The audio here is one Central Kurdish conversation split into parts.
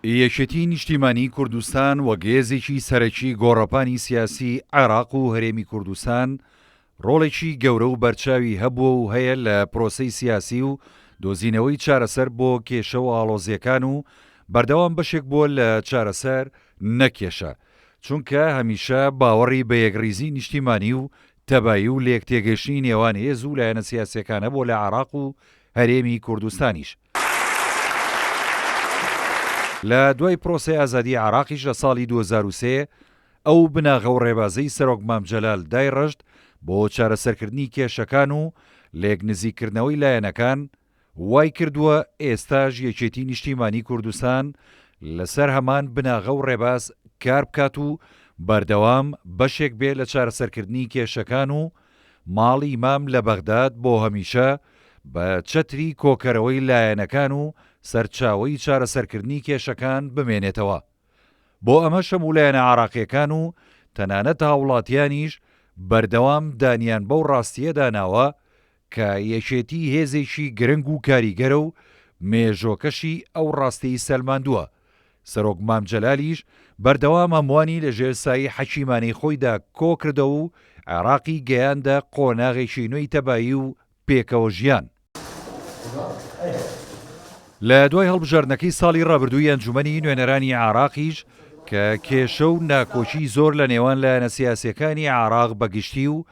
یەکێتی نیشتیمانی کوردستان وە گێزێکی سەرەکی گۆڕەپانی سیاسی عێراق و هەرێمی کوردستان ڕۆڵێکی گەورە و بەرچاوی هەبووە و هەیە لە پرۆسەی سیاسی و دۆزینەوەی چارەسەر بۆ کێشە و ئاڵۆزیەکان و بەردەوام بەشێک بووە لە چارەسەر نەکێشە، چونکە هەمیشە باوەڕی بە یەکریزی نیشتیمانی و تەبایی و لێکتێگەشتنی نێوان هێز و لایەنە سیاسیەکانە بۆ لە عێراق و هەرێمی کوردستانیش. لە دوای پرۆسەی ئازادی عێراقیش لە ساڵی 2003 ئەو بناغە و ڕێبازەی سەرۆک مام جەلال دایڕژت بۆ چارەسەرکردنی کێشەکان و لێک نزیکردنەوەی لایەنەکان، وای کردووە ئێستاژ یەکێتی نیشتیمانی کوردستان لەسەر هەمان بناغە و ڕێباز کار بکات و بەردەوام بەشێک بێ لە چارەسەرکردنی کێشەکان و ماڵی مام لە بەغداد بۆ هەمیشە بە چەتری کۆکەرەوەی لایەنەکان و سەرچاوەی چارەسەرکردنی کێشەکان بمێنێتەوە. بۆ ئەمە شەمولایەنە عێراقیەکان و تەنانەت هاوڵاتیانیش بەردەوام دانیان بەو ڕاستیە داناوە کە یەکێتی هێزێکی گرنگ و کاریگەرە و مێژۆکەشی ئەو ڕاستەی سەلماندووە. سەرۆک مام جەلالیش بەردەوام هەمووانی لەژێر سایی حەکیمانەی خۆیدا کۆکردە و عێراقی گەیاندە قۆناغێکی نوێی تەبایی و پێکەوە ژیان. لە دوای هەڵبژاردنەکەی ساڵی ڕابردووی ئەنجومەنی نوێنەرانی عێراقیش کە کێشە و ناکۆچی زۆر لە نێوان لایەنە سیاسیەکانی عێراق بەگشتی و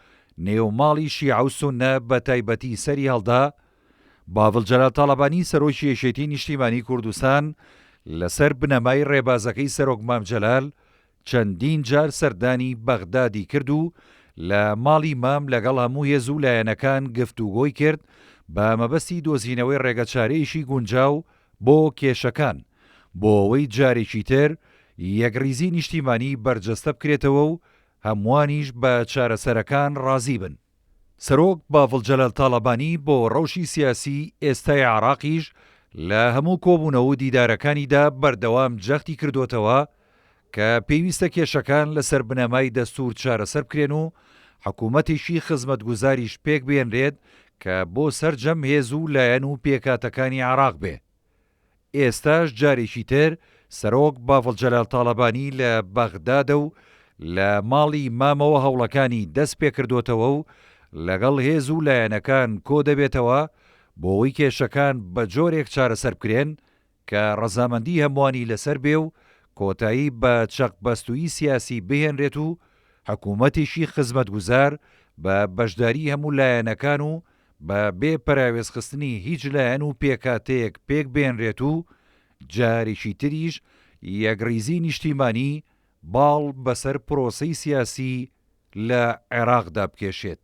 نێوماڵی شیعە و سوننە بە تایبەتی سەری هەڵدا، باڤڵ جەلال تاڵەبانی سەرۆکی یەکێتی نیشتیمانی کوردستان لەسەر بنەمای ڕێبازەکەی سەرۆک مام جەلال چەندین جار سەردانی بەغدادی کرد و لە ماڵی مام لەگەڵ هەموو هێز و لایەنەکان گفتوگۆی کرد بە مەبەستی دۆزینەوەی ڕێگەچارەیەشی گونجاو بۆ کێشەکان، بۆ ئەوەی جارێکی تر یەکریزی نیشتیمانی بەرجەستە بکرێتەوە و هەمووانیش بە چارەسەرەکان ڕازی بن. سەرۆک باڤڵ جەلال تاڵەبانی بۆ ڕەوشی سیاسی ئێستای عێراقیش لە هەموو کۆبوونەوە و دیدارەکانیدا بەردەوام جەختی کردوتەوە کە پێویستە کێشەکان لەسەر بنەمای دەستوور چارەسەر بکرێن و حکوومەتێکی خزمەتگوزاریش پێک بێنرێت کە بۆ سەرجەم هێز و لایەن و پێکاتەکانی عێراق بێ. ئێستاش جارێکی تر سەرۆک باڤڵ جەلال تاڵەبانی لە بەغدادە و لە ماڵی مامەوە هەوڵەکانی دەست پێکردوتەوە و لەگەڵ هێز و لایەنەکان کۆ دەبێتەوە بۆ ئەوەی کێشەکان بە جۆرێک چارەسەر بکرێن کە ڕەزامەندی هەمووانی لەسەر بێ و کۆتایی بە چەقبەستووی سیاسی بهێنرێت و حکوومەتێکی خزمەتگوزار بە بەشداری هەموو لایەنەکان و بە بێ پەراوێزخستنی هیچ لایەن و پێکاتەیەک پێک بێنرێت و جارێکی تریش یەکریزی نیشتیمانی باڵ بەسەر پرۆسەی سیاسی لە عێراقدا بکێشێت.